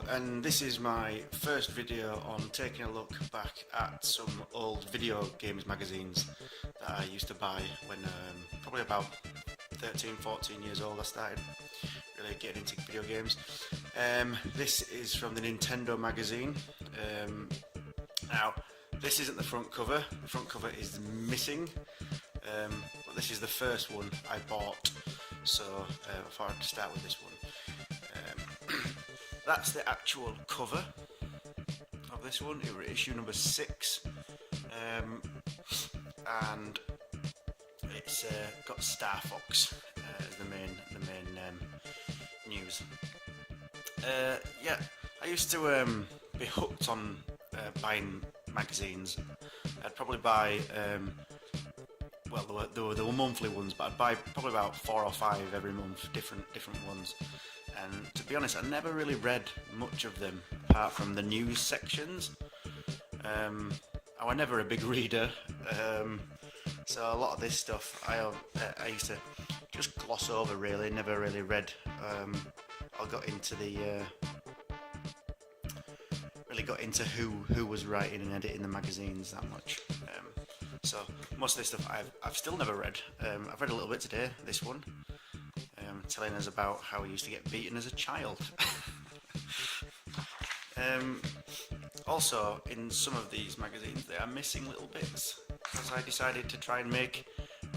and this is my first video on taking a look back at some old video games magazines that I used to buy when probably about 13-14 years old. I started really getting into video games. This is from the Nintendo magazine. Now this isn't the front cover. The front cover is missing, but this is the first one I bought, so I thought I'd start with this one. That's the actual cover of this one. It was issue number 6, and it's got Star Fox as the main news. Yeah, I used to be hooked on buying magazines. I'd probably buy well, there were monthly ones, but I'd buy probably about 4 or 5 every month, different ones. And to be honest, I never really read much of them apart from the news sections. I was never a big reader, so a lot of this stuff I used to just gloss over. Really, never really read. I got into who was writing and editing the magazines that much. So most of this stuff I've still never read. I've read a little bit today. This one. Telling us about how he used to get beaten as a child. Also, in some of these magazines, they are missing little bits, because I decided to try and make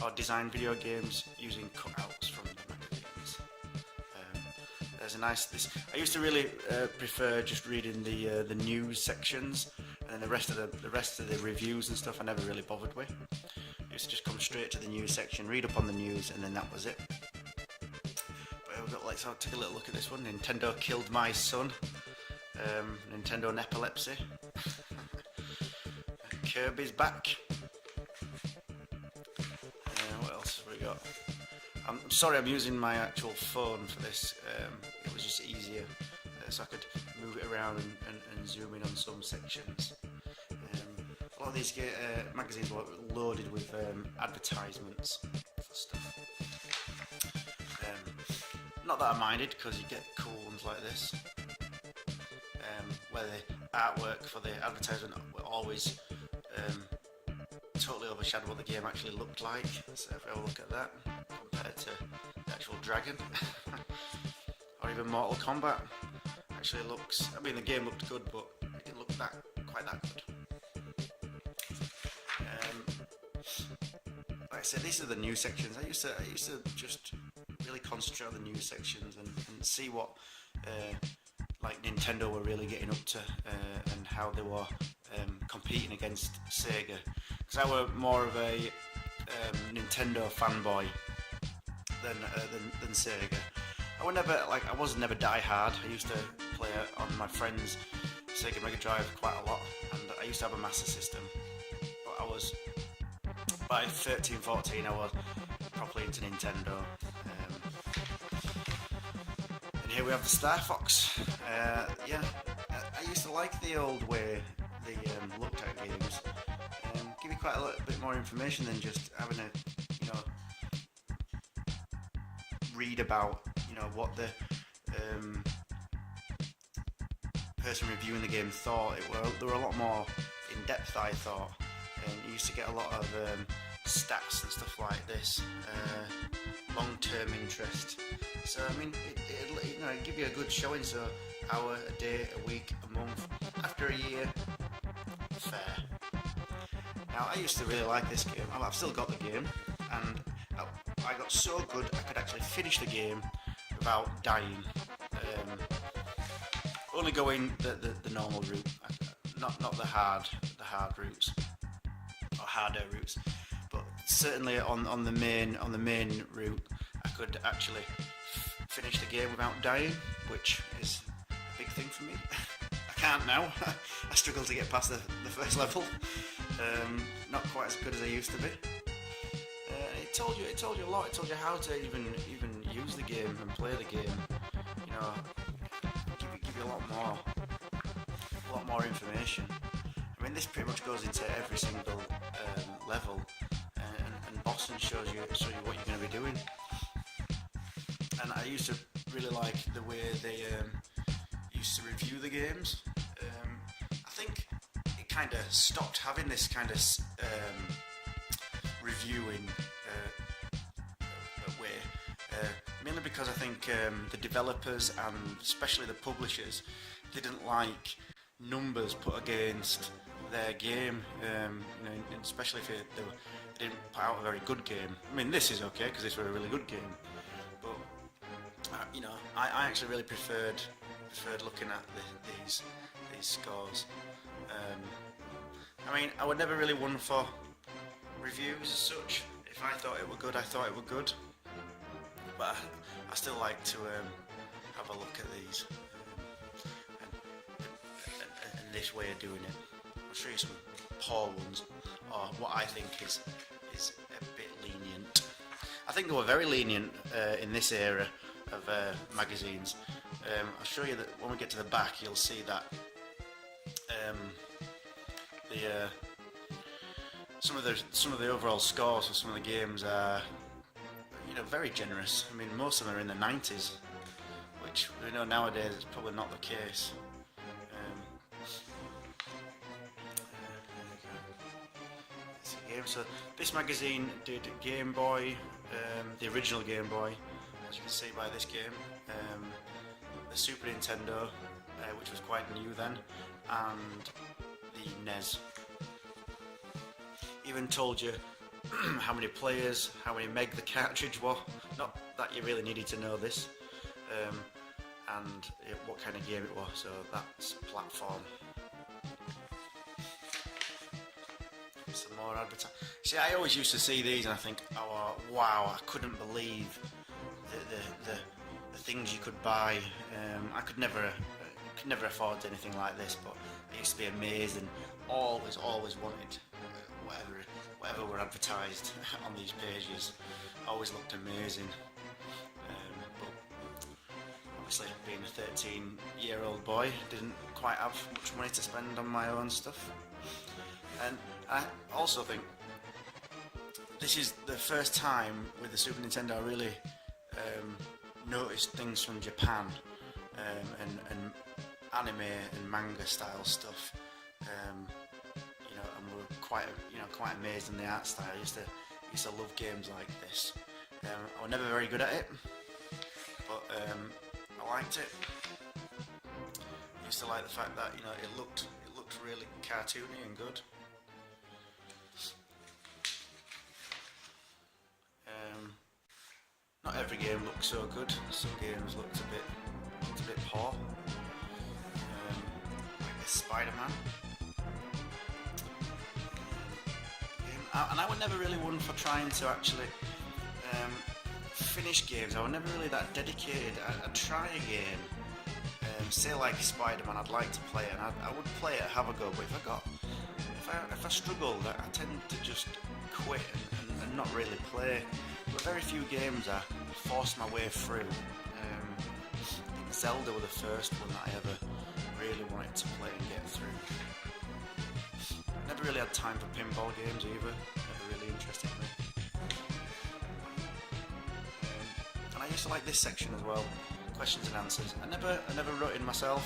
or design video games using cutouts from the magazines. There's a nice. I used to really prefer just reading the news sections, and then the rest of the reviews and stuff I never really bothered with. I used to just come straight to the news section, read up on the news, and then that was it. So I'll take a little look at this one. Nintendo killed my son. Nintendo and epilepsy. Kirby's back. What else have we got? I'm sorry, I'm using my actual phone for this. It was just easier, so I could move it around and zoom in on some sections. A lot of these magazines were loaded with advertisements for stuff. Not that I minded, because you get cool ones like this, where the artwork for the advertisement will always totally overshadow what the game actually looked like. So if I have a look at that compared to the actual dragon, or even Mortal Kombat, actually looks. I mean, the game looked good, but it didn't look quite that good. Like I said, these are the news sections. I used to just really concentrate on the news sections and see what like Nintendo were really getting up to, and how they were competing against Sega, because I were more of a Nintendo fanboy than Sega. I was never die hard. I used to play on my friend's Sega Mega Drive quite a lot, and I used to have a Master System, but I was by 13-14 I was properly into Nintendo. And here we have the Star Fox. Yeah, I used to like the old way they looked at games. Give you quite a little bit more information than just having a, read about, what the person reviewing the game thought. There were a lot more in depth, I thought, and you used to get a lot of stats and stuff like this, long-term interest. So I mean, it'd give you a good showing. So hour, a day, a week, a month, after a year, fair. Now I used to really like this game. I've still got the game, and I got so good I could actually finish the game without dying. Only going the normal route, not the hard routes or harder routes, but certainly on the main route I could actually finish the game without dying, which is a big thing for me. I can't now. I struggle to get past the first level. Not quite as good as I used to be. It told you a lot. It told you how to even use the game and play the game. Give you a lot more information. I mean, this pretty much goes into every single level, and boss and shows you what you're going to be doing. And I used to really like the way they used to review the games. I think it kind of stopped having this kind of reviewing way, mainly because I think the developers and especially the publishers didn't like numbers put against their game, especially if they didn't put out a very good game. I mean, this is okay because this was a really good game, but I actually really preferred looking at these scores. I mean, I would never really one for reviews as such. If I thought it were good, I thought it were good, but I still like to have a look at these and this way of doing it. I'll show you some poor ones, or what I think is a bit lenient. I think they were very lenient in this era of magazines. I'll show you that when we get to the back, you'll see that some of the overall scores for some of the games are very generous. I mean, most of them are in the 90s, which we know nowadays is probably not the case. So this magazine did Game Boy, the original Game Boy, as you can see by this game, the Super Nintendo, which was quite new then, and the NES. Even told you how many players, how many meg the cartridge was. Not that you really needed to know this, and what kind of game it was. So that's platform. Some more advertising. See, I always used to see these and I think, oh wow, I couldn't believe the things you could buy. I could never afford anything like this, but I used to be amazed and always wanted whatever were advertised on these pages. Always looked amazing. But obviously, being a 13-year-old boy, didn't quite have much money to spend on my own stuff. And I also think this is the first time with the Super Nintendo I really noticed things from Japan and anime and manga style stuff. And we're quite amazed in the art style. I used to love games like this. I was never very good at it, but I liked it. I used to like the fact that it looked really cartoony and good. Not every game looks so good. Some games looked a bit poor. Like this Spider-Man. And I was never really one for trying to actually finish games. I was never really that dedicated. I'd try a game, say like Spider-Man, I'd like to play it, and I would play it, have a go. But if I struggled, I tend to just quit and not really play. But very few games I forced my way through. I think Zelda was the first one that I ever really wanted to play and get through. Never really had time for pinball games either. Never really interested me. And I used to like this section as well, questions and answers. I never wrote in myself,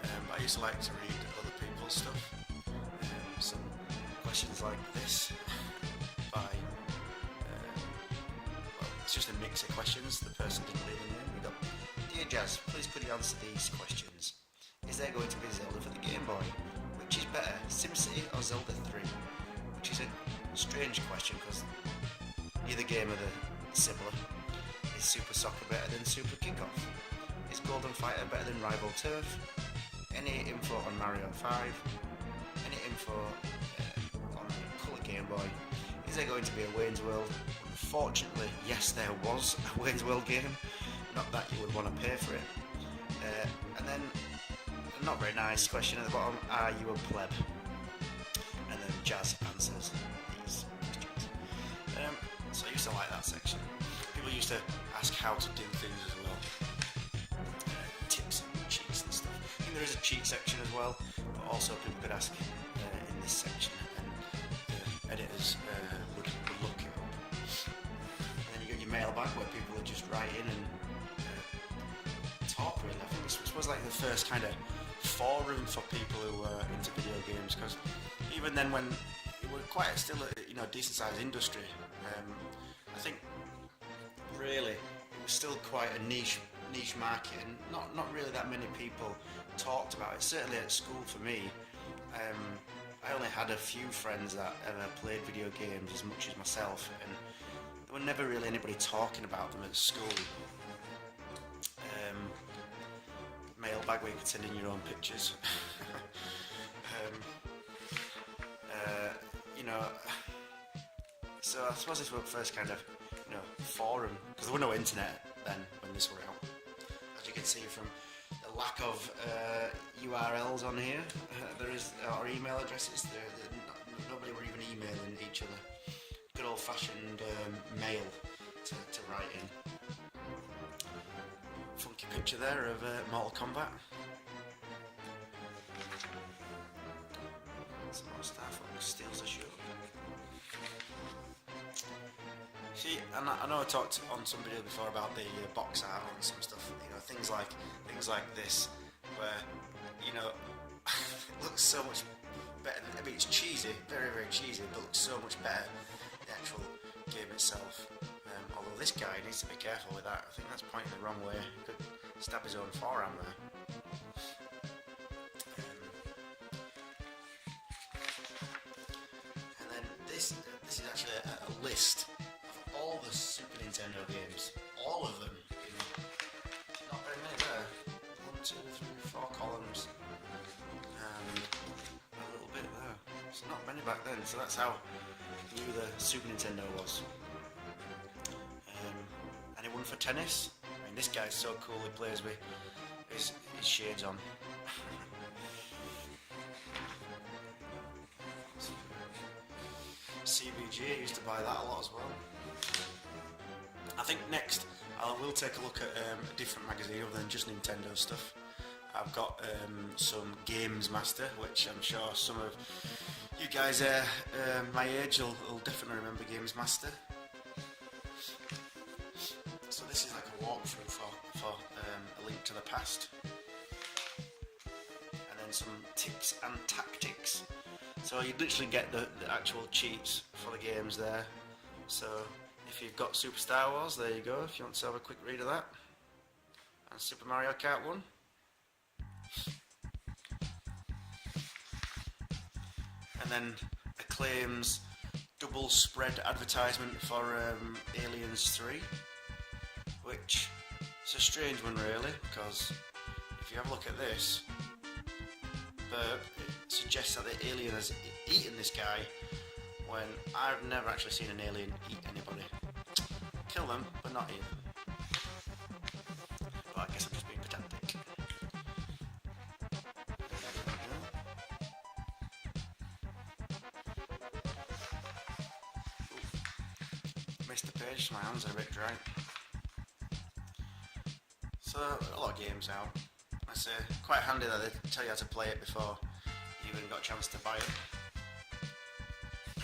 but I used to like to read other people's stuff. Some questions like this by it's just a mix of questions. The person didn't leave a name. We got, Dear Jazz, please could you answer these questions? Is there going to be Zelda for the Game Boy? Which is better, SimCity or Zelda 3? Which is a strange question because neither game are similar. Is Super Soccer better than Super Kickoff? Is Golden Fighter better than Rival Turf? Any info on Mario 5? Any info on the Colour Game Boy? Is there going to be a Wayne's World? Unfortunately, yes, there was a Wayne's World game. Not that you would want to pay for it. And then, a not very nice question at the bottom, are you a pleb? And then Jazz answers these questions. So I used to like that section. People used to ask how to do things as well. Tips and cheats and stuff. I think there is a cheat section as well, but also people could ask in this section, and the editors would look it up. And then you got your mailbag where people would just write in and talk really. I think think it was like the first kind of forum for people who were into video games, because even then, when it was quite still a decent sized industry, I think really it was still quite a niche market, and not really that many people talked about it. Certainly at school for me, I only had a few friends that ever played video games as much as myself, and there were never really anybody talking about them at school. Mailbag where you could send in your own pictures. So I suppose this was the first kind of forum, because there were no internet then when this were out. As you can see from the lack of URLs on here, there is or email addresses. Nobody were even emailing each other. Good old-fashioned mail to write in. Funky picture there of Mortal Kombat. Some more Star Fox steals the show. See, and I know I talked on some video before about the box art and some stuff. Things like this, where it looks so much better. I mean, it's cheesy, very very cheesy, but looks so much better the actual game itself. Although this guy needs to be careful with that. I think that's pointing the wrong way. He could stab his own forearm there. And then this is actually a list of all the Super Nintendo games. All of them. Not very many there. 1, 2, 3, 4 columns. And a little bit there. So not many back then. So that's how new the Super Nintendo was. Anyone for tennis? I mean, this guy's so cool. He plays with his shades on. CBG, used to buy that a lot as well. I think next I will take a look at a different magazine other than just Nintendo stuff. I've got some Games Master, which I'm sure some of you guys my age will definitely remember Games Master. So this is like a walkthrough for a link to the past, and then some tips and tactics. So you literally get the actual cheats for the games there. So if you've got Super Star Wars, there you go, if you want to have a quick read of that. And Super Mario Kart 1. And then Acclaim's double spread advertisement for Aliens 3, which is a strange one really, because if you have a look at this, it suggests that the alien has eaten this guy, when I've never actually seen an alien eat anybody. Kill them, but not eat them. But I guess I'm just being pedantic. Missed the page, my hands are a bit dry. So, a lot of games out. I say, quite handy that they tell you how to play it before you even got a chance to buy it.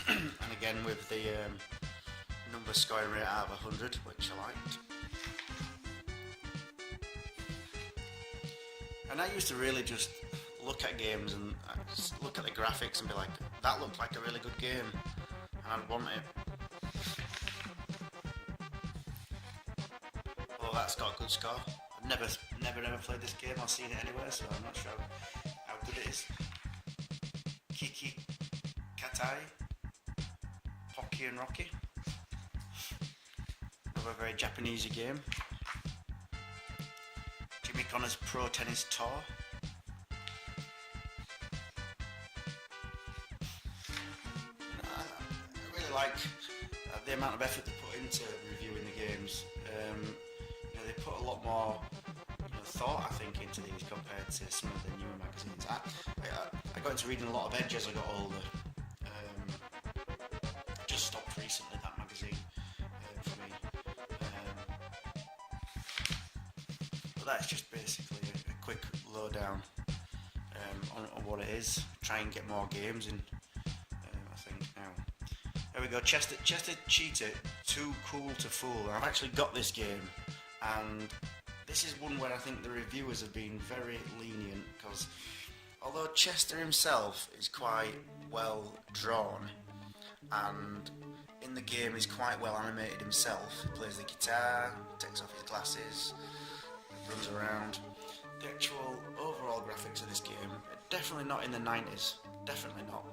And again with the number scoring rate out of 100, which I liked. And I used to really just look at games and just look at the graphics and be like, that looked like a really good game, and I'd want it. Well, that's got a good score. I've never played this game or seen it anywhere, so I'm not sure how good it is. Kiki Katai, Hockey and Rocky. Another very Japanesey game. Jimmy Connor's Pro Tennis Tour. I really like the amount of effort they put into reviewing the games. They put a lot more thought, I think, into these compared to some of the newer magazines. I got into reading a lot of Edge as I got older. Just stopped recently, that magazine, for me. But that's just basically a quick lowdown on what it is. Try and get more games in, I think, now. There we go, Chester Cheetah, Too Cool to Fool. I've actually got this game, and this is one where I think the reviewers have been very lenient, because although Chester himself is quite well drawn, and in the game he's quite well animated himself, he plays the guitar, takes off his glasses, runs around, the actual overall graphics of this game are definitely not in the 90s, definitely not.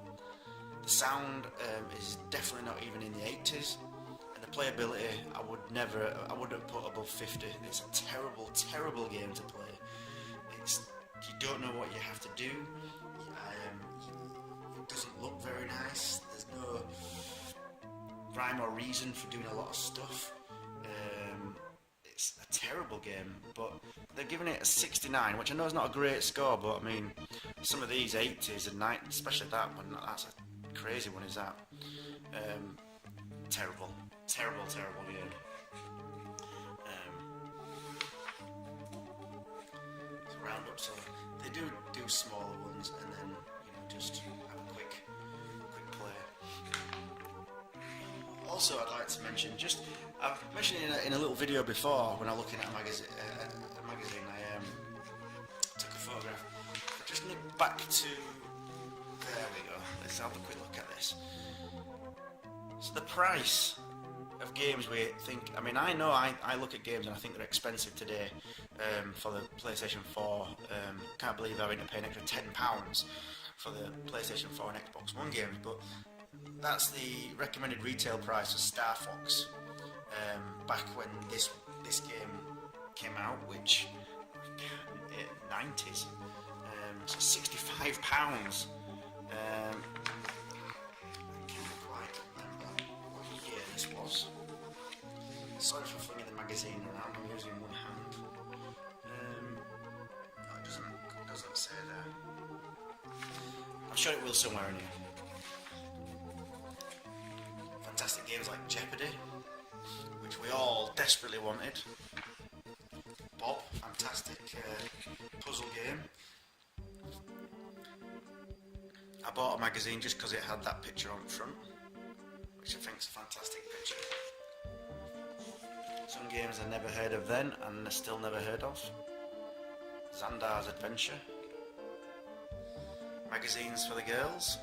The sound is definitely not even in the 80s, and the playability I wouldn't put above 50. It's a terrible, terrible game to play. You don't know what you have to do. It doesn't look very nice. There's no rhyme or reason for doing a lot of stuff. It's a terrible game, but they're giving it a 69, which I know is not a great score, but I mean, some of these 80s and 90s, especially that one, that's a crazy one, is that. Terrible, terrible, terrible game. Roundup, so they do smaller ones, and then just have a quick play. Also, I'd like to mention, I've mentioned in a little video before when I was looking at a magazine, I took a photograph. But just nip back to, there we go. Let's have a quick look at this. So the price of games we think, I mean, I know I look at games and I think they're expensive today for the PlayStation 4. Can't believe having to pay an extra £10 for the PlayStation 4 and Xbox One games, but that's the recommended retail price for Star Fox back when this game came out, which 90s, so £65. I can't quite remember what year this was. Sorry for flinging the magazine around, I'm using one hand. No, it doesn't say there. I'm sure it will somewhere in here. Fantastic games like Jeopardy, which we all desperately wanted. Bob, fantastic puzzle game. I bought a magazine just because it had that picture on the front, which I think is a fantastic picture. Some games I never heard of then, and I still never heard of. Xandar's Adventure. Magazines for the girls.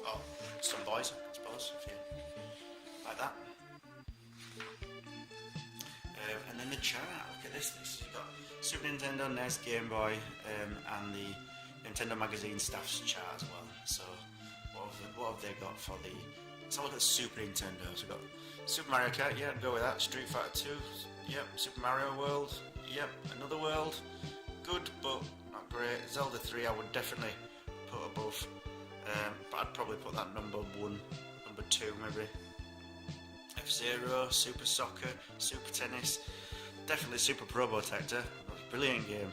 Oh, some boys, I suppose, if you like that. And then the chart, look at this. You've got Super Nintendo, NES, Game Boy, and the Nintendo Magazine staff's chart as well. So, what have they got for the... Let's have a look at Super Nintendo. So we've got Super Mario Kart, yeah, I'd go with that. Street Fighter 2, yep. Super Mario World, yep. Another World, good, but not great. Zelda 3 I would definitely put above, but I'd probably put that number 1, number 2 maybe. F-Zero, Super Soccer, Super Tennis, definitely Super Probotector, brilliant game,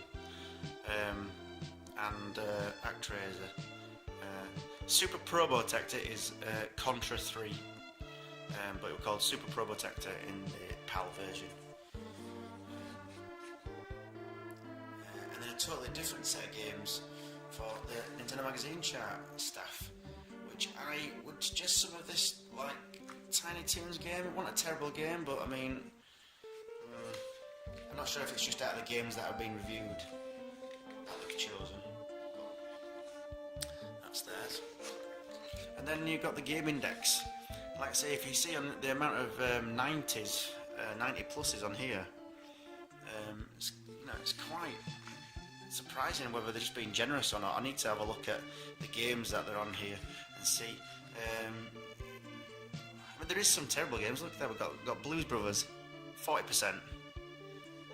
and ActRaiser. Super Probotector is Contra 3, but it was called Super Probotector in the PAL version. And then a totally different set of games for the Nintendo Magazine chart staff, which I would suggest some of this, like Tiny Toons game. It wasn't a terrible game, but I mean, I'm not sure if it's just out of the games that have been reviewed that they've chosen. That's theirs. And then you've got the game index. Like I say, if you see on the amount of 90s, 90 pluses on here, it's quite surprising whether they're just being generous or not. I need to have a look at the games that they're on here and see. I mean, there is some terrible games. Look there, we've got Blues Brothers, 40%.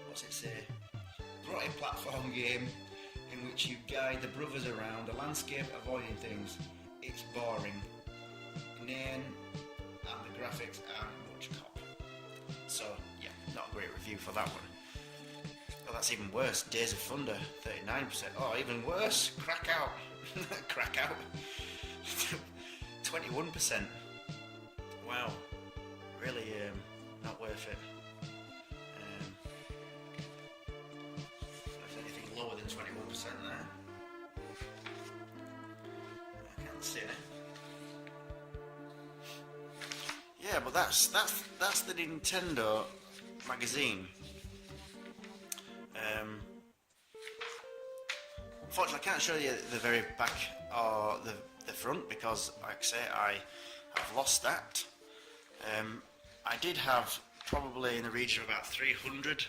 What's it say? Grotty platform game in which you guide the brothers around a landscape avoiding things. It's boring. Inane, and the graphics aren't much cop. So, yeah, not a great review for that one. Oh, that's even worse. Days of Thunder, 39%. Oh, even worse. Crack Out. Crack Out. 21%. Wow. Really, not worth it. If anything lower than 21% there. I can't see it. Yeah, but that's the Nintendo magazine. Unfortunately, I can't show you the very back or the front because, like I say, I have lost that. I did have probably in the region of about 300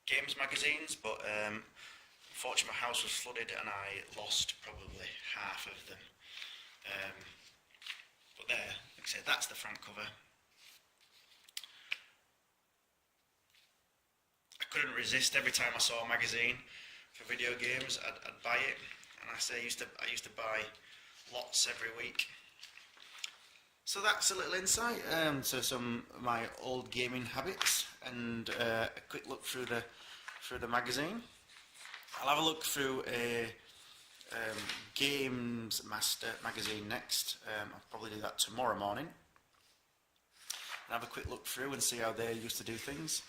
games magazines, but unfortunately my house was flooded and I lost probably half of them. But there, like I say, that's the front cover. I couldn't resist. Every time I saw a magazine for video games, I'd buy it, and I used to buy lots every week. So that's a little insight to some of my old gaming habits, and a quick look through the magazine. I'll have a look through a Games Master magazine next. I'll probably do that tomorrow morning. And have a quick look through and see how they used to do things.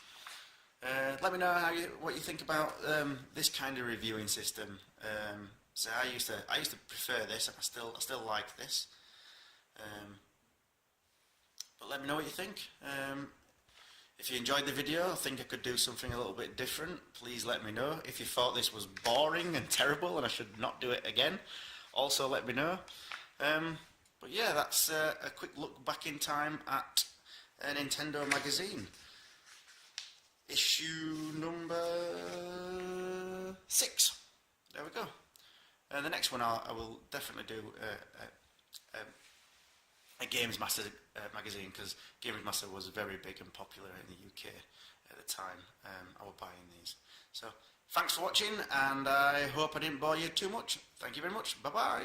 Let me know what you think about this kind of reviewing system. So I used to prefer this, and I still like this. But let me know what you think. If you enjoyed the video, I think I could do something a little bit different. Please let me know. If you thought this was boring and terrible and I should not do it again, also let me know. But yeah, that's a quick look back in time at a Nintendo magazine. Issue number 6. There we go. The next one I will definitely do a Games Master magazine, because Games Master was very big and popular in the UK at the time. I was buying these. So thanks for watching, and I hope I didn't bore you too much. Thank you very much. Bye bye.